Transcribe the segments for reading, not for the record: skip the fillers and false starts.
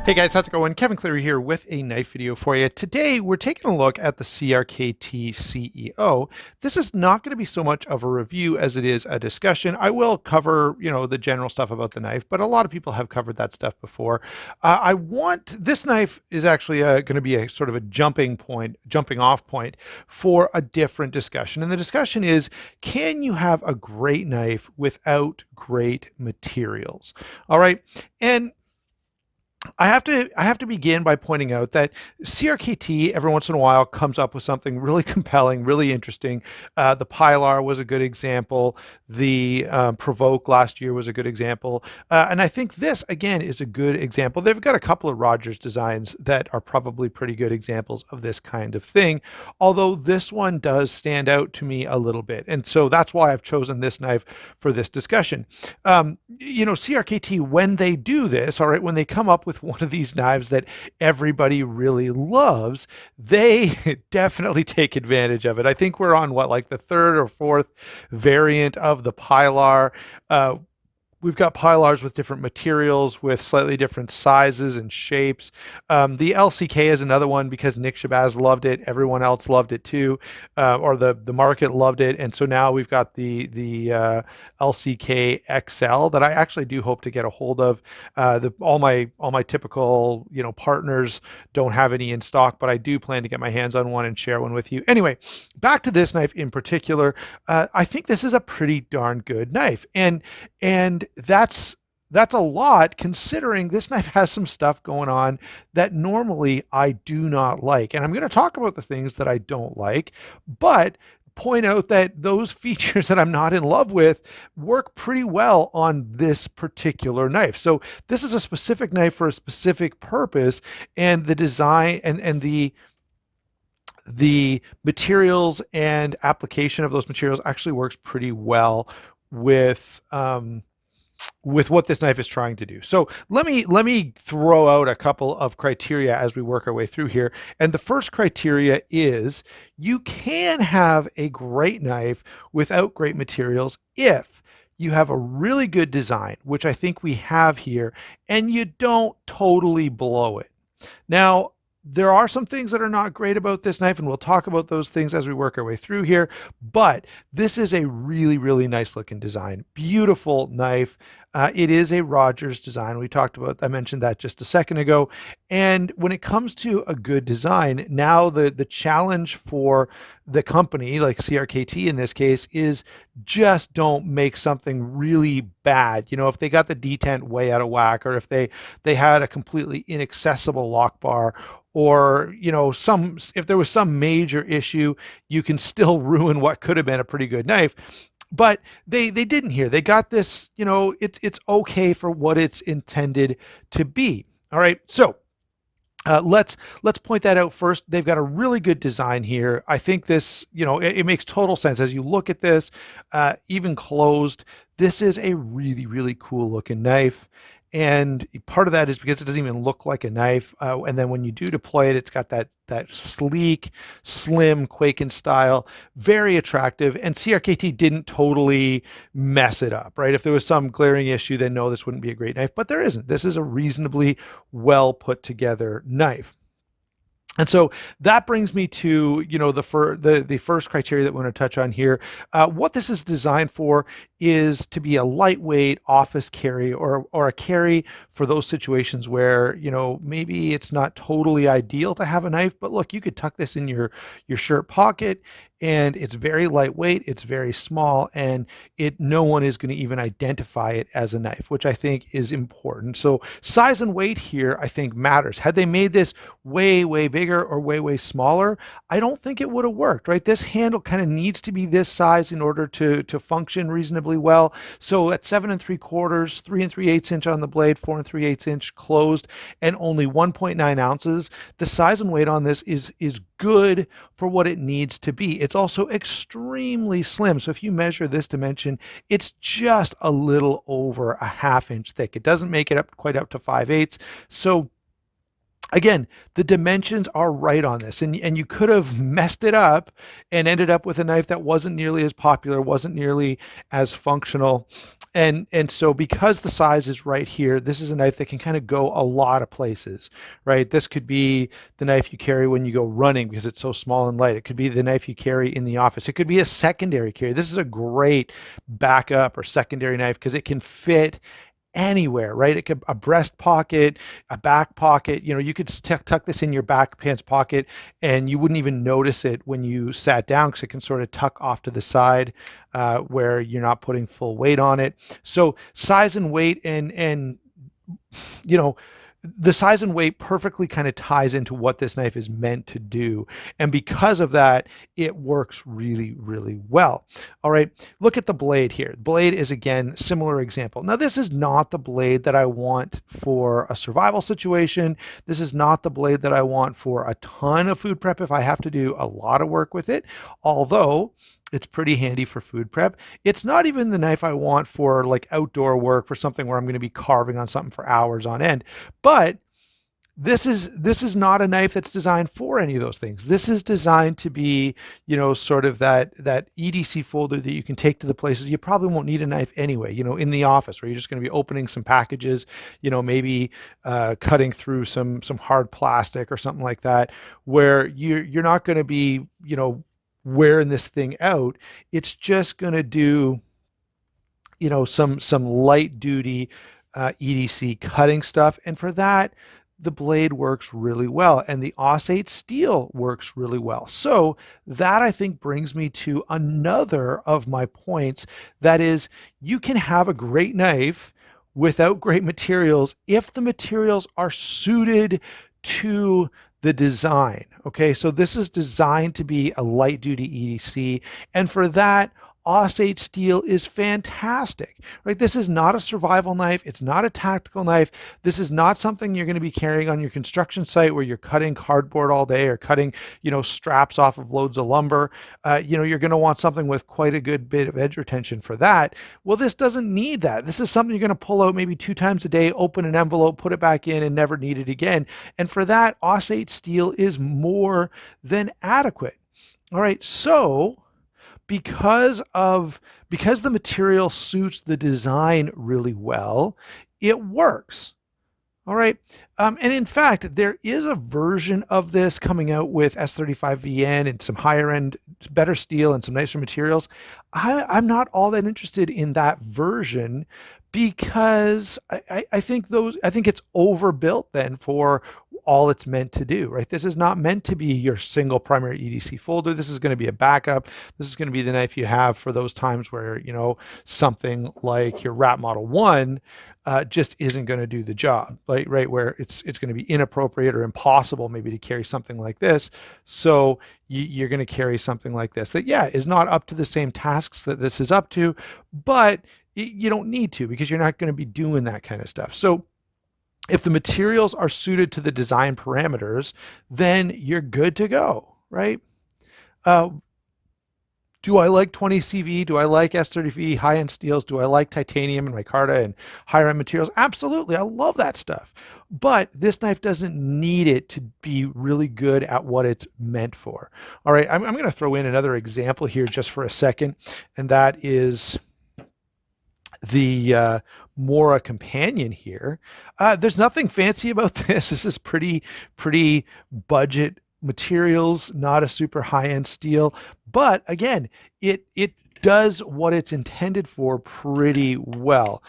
Hey guys, how's it going? Kevin Cleary here with a knife video for you. Today, we're taking a look at the CRKT CEO. This is not going to be so much of a review as it is a discussion. I will cover, the general stuff about the knife, but a lot of people have covered that stuff before. This knife is actually going to be a sort of a jumping off point for a different discussion. And the discussion is, can you have a great knife without great materials? All right. And I have to begin by pointing out that CRKT every once in a while comes up with something really compelling, really interesting. The Pilar was a good example. The Provoke last year was a good example, and I think this again is a good example. They've got a couple of Rogers designs that are probably pretty good examples of this kind of thing. Although this one does stand out to me a little bit, and so that's why I've chosen this knife for this discussion. CRKT, when they do this, all right, when they come up with one of these knives that everybody really loves, they definitely take advantage of it. I think we're on like the third or fourth variant of the Pilar. We've got Pilars with different materials, with slightly different sizes and shapes. The LCK is another one because Nick Shabazz loved it. Everyone else loved it too, or the market loved it. And so now we've got the LCK XL that I actually do hope to get a hold of. All my typical partners don't have any in stock, but I do plan to get my hands on one and share one with you. Anyway, back to this knife in particular. I think this is a pretty darn good knife, and that's a lot considering this knife has some stuff going on that normally I do not like. And I'm going to talk about the things that I don't like, but point out that those features that I'm not in love with work pretty well on this particular knife. So this is a specific knife for a specific purpose, and the design and the materials and application of those materials actually works pretty well with what this knife is trying to do. So let me throw out a couple of criteria as we work our way through here. And the first criteria is you can have a great knife without great materials if you have a really good design, which I think we have here, and you don't totally blow it. Now, there are some things that are not great about this knife, and we'll talk about those things as we work our way through here, but this is a really, really nice looking design. Beautiful knife. It is a Rogers design. I mentioned that just a second ago. And when it comes to a good design, now the challenge for the company, like CRKT in this case, is just don't make something really bad. If they got the detent way out of whack, or if they had a completely inaccessible lock bar, or if there was some major issue, you can still ruin what could have been a pretty good knife. But they didn't here. They got this, it's okay for what it's intended to be. All right. So let's point that out first. They've got a really good design here. I think this, it makes total sense as you look at this, even closed. This is a really, really cool looking knife. And part of that is because it doesn't even look like a knife. And then when you do deploy it, it's got that sleek, slim Quaken style, very attractive. And CRKT didn't totally mess it up, right? If there was some glaring issue, then no, this wouldn't be a great knife. But there isn't. This is a reasonably well put together knife. And so that brings me to the first criteria that we want to touch on here. What this is designed for is to be a lightweight office carry, or a carry for those situations where maybe it's not totally ideal to have a knife, but look, you could tuck this in your shirt pocket, and it's very lightweight, it's very small, and no one is going to even identify it as a knife, which I think is important. So size and weight here I think matters. Had they made this way bigger or way smaller, I don't think it would have worked, right? This handle kind of needs to be this size in order to function reasonably well. So at 7 3/4, 3 3/8 inch on the blade, 4 3/8 inch closed, and only 1.9 ounces, the size and weight on this is good for what it needs to be. It's also extremely slim. So if you measure this dimension, it's just a little over a 1/2 inch thick. It doesn't make it up quite up to 5/8. So Again, the dimensions are right on this, and you could have messed it up and ended up with a knife that wasn't nearly as popular, wasn't nearly as functional. And so because the size is right here, this is a knife that can kind of go a lot of places, right? This could be the knife you carry when you go running because it's so small and light. It could be the knife you carry in the office. It could be a secondary carry. This is a great backup or secondary knife because it can fit anywhere, right? It could a breast pocket, a back pocket. You could tuck this in your back pants pocket, and you wouldn't even notice it when you sat down because it can sort of tuck off to the side where you're not putting full weight on it. So size and weight and you know the size and weight perfectly kind of ties into what this knife is meant to do. And because of that, it works really, really well. All right, look at the blade here. Blade is, again, similar example. Now, this is not the blade that I want for a survival situation. This is not the blade that I want for a ton of food prep if I have to do a lot of work with it, although it's pretty handy for food prep. It's not even the knife I want for like outdoor work, for something where I'm going to be carving on something for hours on end. But this is not a knife that's designed for any of those things. This is designed to be, sort of that EDC folder that you can take to the places you probably won't need a knife anyway. In the office where you're just going to be opening some packages, maybe cutting through some hard plastic or something like that, where you're not going to be, wearing this thing out. It's just going to do some light duty EDC cutting stuff, and for that the blade works really well, and the Auss-8 steel works really well. So that, I think, brings me to another of my points. That is, you can have a great knife without great materials if the materials are suited to the design. Okay, so this is designed to be a light duty EDC, and for that, Auss-8 steel is fantastic, right? This is not a survival knife. It's not a tactical knife. This is not something you're going to be carrying on your construction site where you're cutting cardboard all day or cutting, straps off of loads of lumber. You're going to want something with quite a good bit of edge retention for that. Well, this doesn't need that. This is something you're going to pull out maybe 2 times a day, open an envelope, put it back in, and never need it again. And for that, Auss-8 steel is more than adequate. All right, so because the material suits the design really well, it works. All right. And in fact, there is a version of this coming out with S35VN and some higher end, better steel and some nicer materials. I'm not all that interested in that version because I think it's overbuilt then for all it's meant to do, right? This is not meant to be your single primary EDC folder. This is going to be a backup. This is going to be the knife you have for those times where, something like your Rat Model 1 just isn't going to do the job, like, right, where it's going to be inappropriate or impossible maybe to carry something like this. So you're going to carry something like this that, yeah, is not up to the same tasks that this is up to, but you don't need to because you're not going to be doing that kind of stuff. So if the materials are suited to the design parameters, then you're good to go, right? Uh, do I like 20 CV? Do I like S30V high-end steels? Do I like titanium and micarta and higher-end materials? Absolutely, I love that stuff. But this knife doesn't need it to be really good at what it's meant for. All right, I'm going to throw in another example here just for a second, and that is the Mora Companion here. There's nothing fancy about this. This is pretty budget materials, not a super high-end steel, but again, it does what it's intended for pretty well.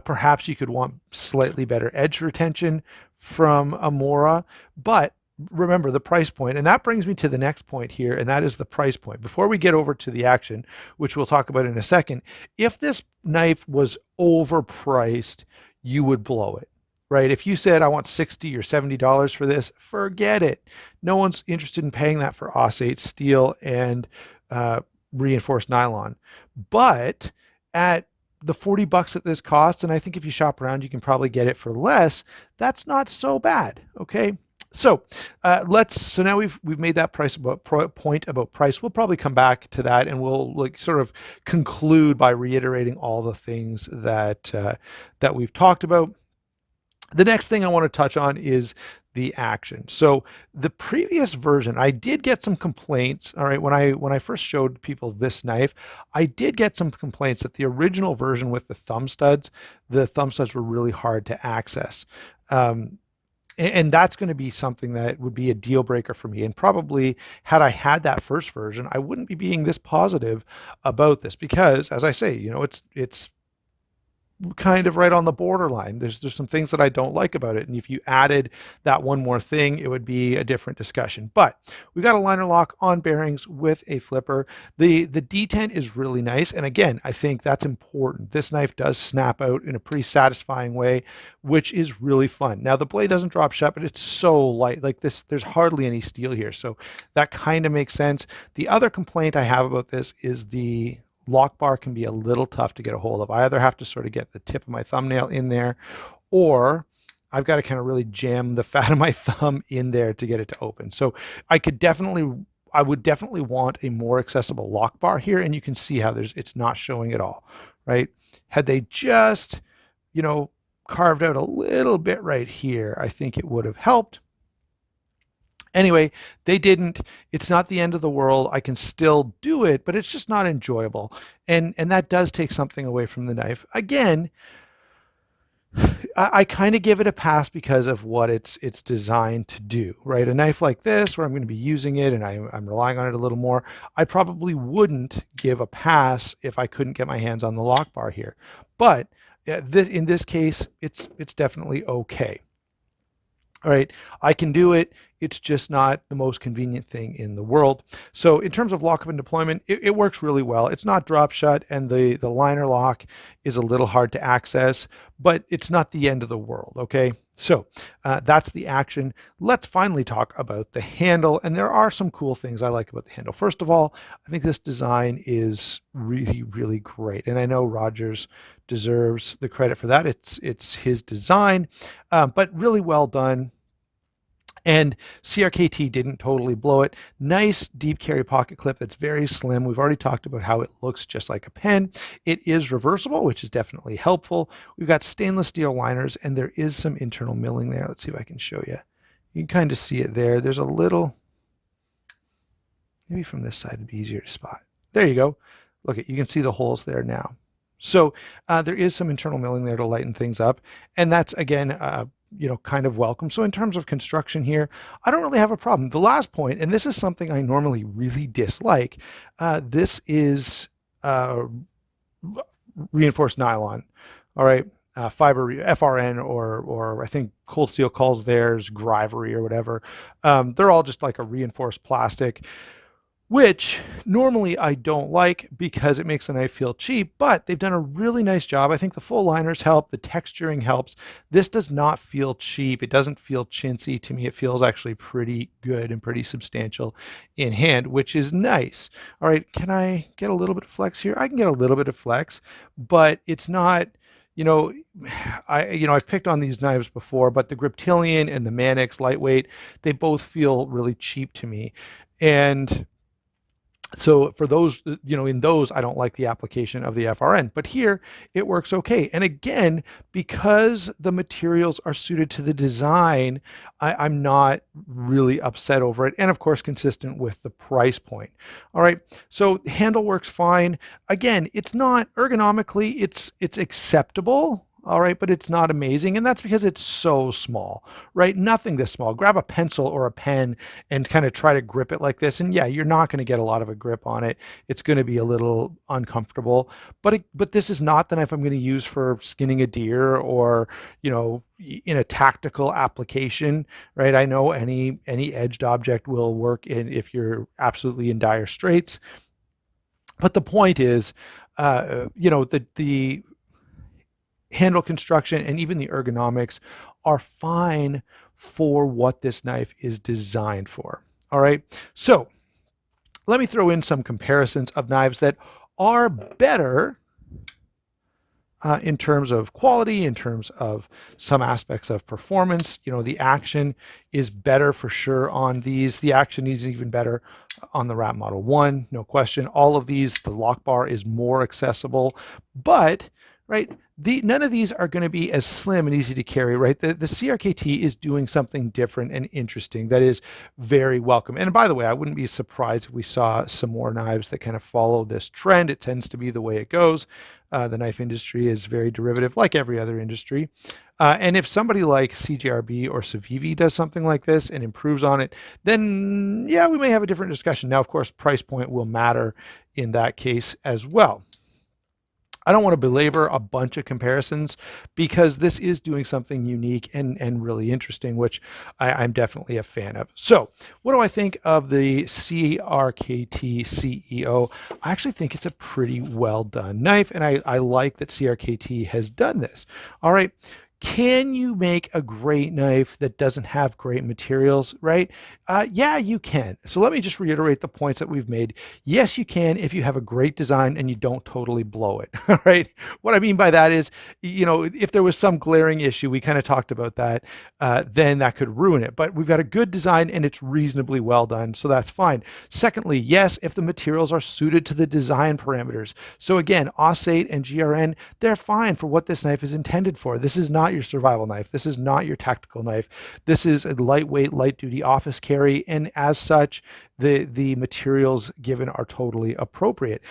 Perhaps you could want slightly better edge retention from a Mora, but remember the price point, and that brings me to the next point here, and that is the price point. Before we get over to the action, which we'll talk about in a second, if this knife was overpriced, you would blow it, right? If you said I want $60 or $70 for this, forget it. No one's interested in paying that for Auss-8 steel and reinforced nylon. But at the $40 that this costs, and I think if you shop around, you can probably get it for less. That's not so bad, okay? So so now we've made that point about price. We'll probably come back to that, and we'll sort of conclude by reiterating all the things that that we've talked about. The next thing I want to touch on is the action. So the previous version, I did get some complaints. All right, when I first showed people this knife, I did get some complaints that the original version with the thumb studs were really hard to access. Um, and that's going to be something that would be a deal breaker for me. And probably had I had that first version, I wouldn't be being this positive about this because, as I say, it's kind of right on the borderline. There's some things that I don't like about it, and if you added that one more thing, it would be a different discussion. But we got a liner lock on bearings with a flipper. The detent is really nice, and again, I think that's important. This knife does snap out in a pretty satisfying way, which is really fun. Now the blade doesn't drop shut, but it's so light. Like this, there's hardly any steel here, so that kind of makes sense. The other complaint I have about this is the lock bar can be a little tough to get a hold of. I either have to sort of get the tip of my thumbnail in there, or I've got to kind of really jam the fat of my thumb in there to get it to open. So I would definitely want a more accessible lock bar here, and you can see how it's not showing at all, right? Had they just, you know, carved out a little bit right here, I think it would have helped. Anyway, they didn't. It's not the end of the world. I can still do it, but it's just not enjoyable. And that does take something away from the knife. Again, I kind of give it a pass because of what it's designed to do, right? A knife like this, where I'm going to be using it and I'm relying on it a little more, I probably wouldn't give a pass if I couldn't get my hands on the lock bar here. But in this case, it's definitely okay. All right, I can do it. It's just not the most convenient thing in the world. So in terms of lockup and deployment, it works really well. It's not drop shut, and the liner lock is a little hard to access, but it's not the end of the world, okay? So that's the action. Let's finally talk about the handle, and there are some cool things I like about the handle. First of all, I think this design is really, really great, and I know Rogers deserves the credit for that. It's his design, but really well done. And CRKT didn't totally blow it. Nice deep carry pocket clip that's very slim. We've already talked about how it looks just like a pen. It is reversible, which is definitely helpful. We've got stainless steel liners, and there is some internal milling there. Let's see if I can show you. You can kind of see it there. There's a little, maybe from this side it'd be easier to spot. There you go. Look, you can see the holes there now. So there is some internal milling there to lighten things up, and that's again kind of welcome. So in terms of construction here, I don't really have a problem. The last point, and this is something I normally really dislike, this is reinforced nylon. All right, fiber FRN, or I think Cold Steel calls theirs Grivery or whatever. They're all just like a reinforced plastic, which normally I don't like because it makes the knife feel cheap, but they've done a really nice job. I think the full liners help, the texturing helps. This does not feel cheap. It doesn't feel chintzy to me. It feels actually pretty good and pretty substantial in hand, which is nice. All right, can I get a little bit of flex here? I can get a little bit of flex, but it's not, I've picked on these knives before, but the Griptilian and the Manix lightweight, they both feel really cheap to me. And so for those, in those, I don't like the application of the FRN, but here it works okay. And again, because the materials are suited to the design, I'm not really upset over it. And of course, consistent with the price point. All right, so handle works fine. Again, it's not ergonomically, it's acceptable. All right, but it's not amazing, and that's because it's so small, right? Nothing this small. Grab a pencil or a pen and kind of try to grip it like this, and yeah, you're not going to get a lot of a grip on it. It's going to be a little uncomfortable, but this is not the knife I'm going to use for skinning a deer or, in a tactical application, right? I know any edged object will work if you're absolutely in dire straits, but the point is, the handle construction and even the ergonomics are fine for what this knife is designed for. All right, so let me throw in some comparisons of knives that are better in terms of quality, in terms of some aspects of performance. The action is better for sure on these. The action is even better on the Rat Model 1, no question. All of these, the lock bar is more accessible, but right? None of these are going to be as slim and easy to carry, right? The CRKT is doing something different and interesting that is very welcome. And by the way, I wouldn't be surprised if we saw some more knives that kind of follow this trend. It tends to be the way it goes. The knife industry is very derivative, like every other industry. And if somebody like CJRB or Civivi does something like this and improves on it, then yeah, we may have a different discussion. Now, of course, price point will matter in that case as well. I don't want to belabor a bunch of comparisons because this is doing something unique and really interesting, which I'm definitely a fan of. So, what do I think of the CRKT CEO? I actually think it's a pretty well done knife, and I like that CRKT has done this. All right. Can you make a great knife that doesn't have great materials, right? Yeah, you can. So let me just reiterate the points that we've made. Yes, you can if you have a great design and you don't totally blow it, all right? What I mean by that is, if there was some glaring issue, we kind of talked about that, then that could ruin it. But we've got a good design and it's reasonably well done, so that's fine. Secondly, yes, if the materials are suited to the design parameters. So again, AUS8 and GRN, they're fine for what this knife is intended for. This is not your survival knife. This is not your tactical knife. This is a lightweight, light duty office carry, and as such, the materials given are totally appropriate.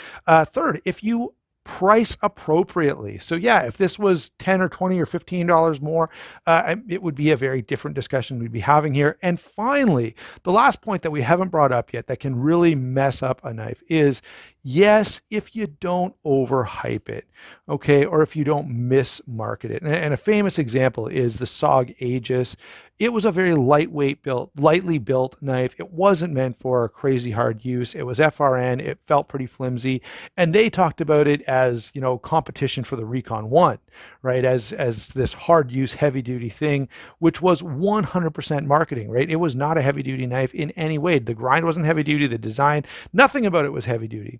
Third, if you price appropriately. So yeah, if this was 10 or 20 or $15 more, it would be a very different discussion we'd be having here. And finally, the last point that we haven't brought up yet that can really mess up a knife is, yes, if you don't overhype it, okay, or if you don't mismarket it. And a famous example is the SOG Aegis. It was a very lightly built knife. It wasn't meant for crazy hard use. It was FRN. It felt pretty flimsy, and they talked about it as, competition for the Recon One, right? As this hard use, heavy duty thing, which was 100% marketing, right? It was not a heavy duty knife in any way. The grind wasn't heavy duty. The design, nothing about it was heavy duty.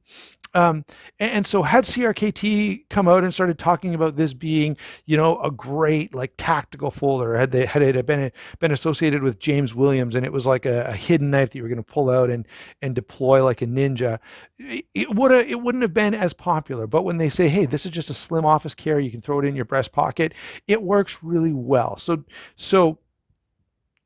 And so had CRKT come out and started talking about this being, a great like tactical folder, had it been associated with James Williams and it was like a hidden knife that you were going to pull out and deploy like a ninja, it wouldn't have been as popular. But when they say, hey, this is just a slim office carry, you can throw it in your breast pocket, it works really well. So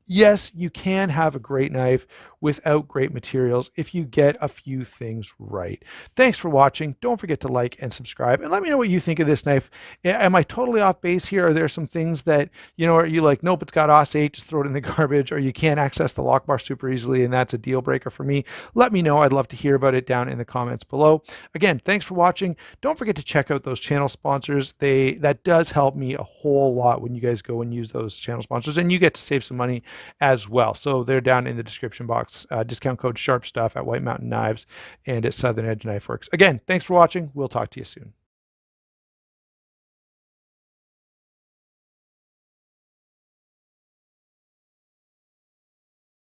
yes, you can have a great knife without great materials if you get a few things right. Thanks for watching. Don't forget to like and subscribe, and let me know what you think of this knife. Am I totally off base here? Are there some things that, are you like, nope, it's got AUS8, just throw it in the garbage, or you can't access the lock bar super easily and that's a deal breaker for me? Let me know. I'd love to hear about it down in the comments below. Again, thanks for watching. Don't forget to check out those channel sponsors. That does help me a whole lot when you guys go and use those channel sponsors, and you get to save some money as well. So they're down in the description box. Discount code SHARPSTUFF at White Mountain Knives and at Southern Edge Knife Works. Again, thanks for watching. We'll talk to you soon.